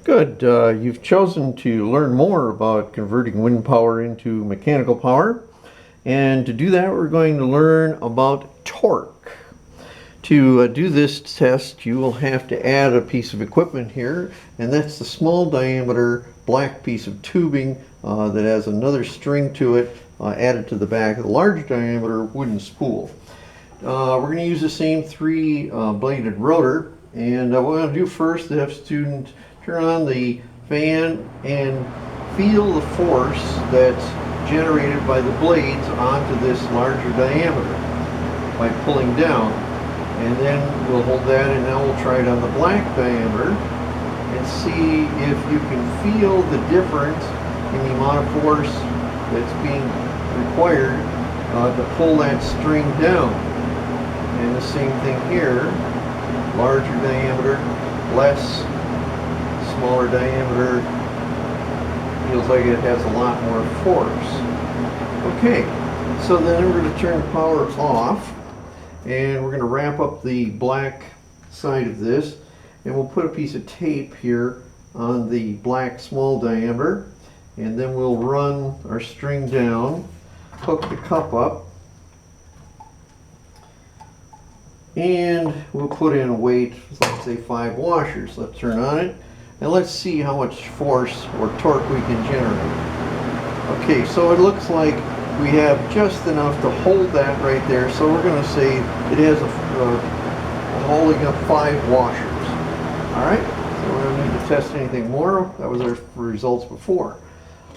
Good. You've chosen to learn more about converting wind power into mechanical power. And to do that, we're going to learn about torque. To do this test, you will have to add a piece of equipment here, and that's the small diameter black piece of tubing that has another string to it added to the back of the large diameter wooden spool. We're going to use the same three bladed rotor, and what I'm going to do first is have students turn on the fan and feel the force that's generated by the blades onto this larger diameter by pulling down. And then we'll hold that, and now we'll try it on the black diameter and see if you can feel the difference in the amount of force that's being required to pull that string down. And the same thing here, larger diameter, less, smaller diameter, feels like it has a lot more force. Okay, so then we're going to turn the power off. And we're going to wrap up the black side of this, and we'll put a piece of tape here on the black small diameter, and then we'll run our string down, hook the cup up, and we'll put in a weight, let's say 5 washers. Let's turn on it, and let's see how much force or torque we can generate. Okay, so it looks like we have just enough to hold that right there, so we're going to say it has holding up 5 washers. Alright, so we don't need to test anything more. That was our results before.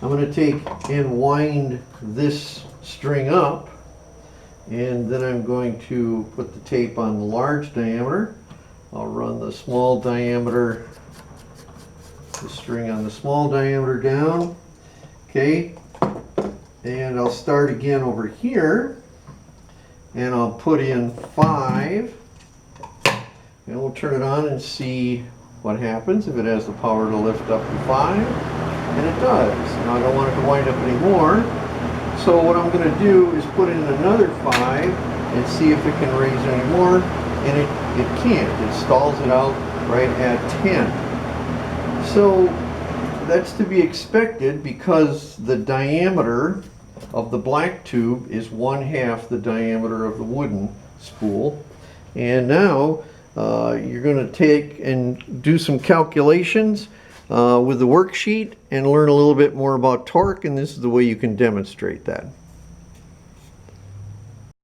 I'm going to take and wind this string up, and then I'm going to put the tape on the large diameter. I'll run the small diameter, the string on the small diameter down. Okay. And I'll start again over here, and I'll put in 5, and we'll turn it on and see what happens, if it has the power to lift up to 5, and it does. Now I don't want it to wind up anymore, so what I'm going to do is put in another 5 and see if it can raise any more, and it can't. It stalls it out right at 10. So that's to be expected because the diameter of the black tube is 1/2 the diameter of the wooden spool. And now you're going to take and do some calculations with the worksheet and learn a little bit more about torque, and this is the way you can demonstrate that.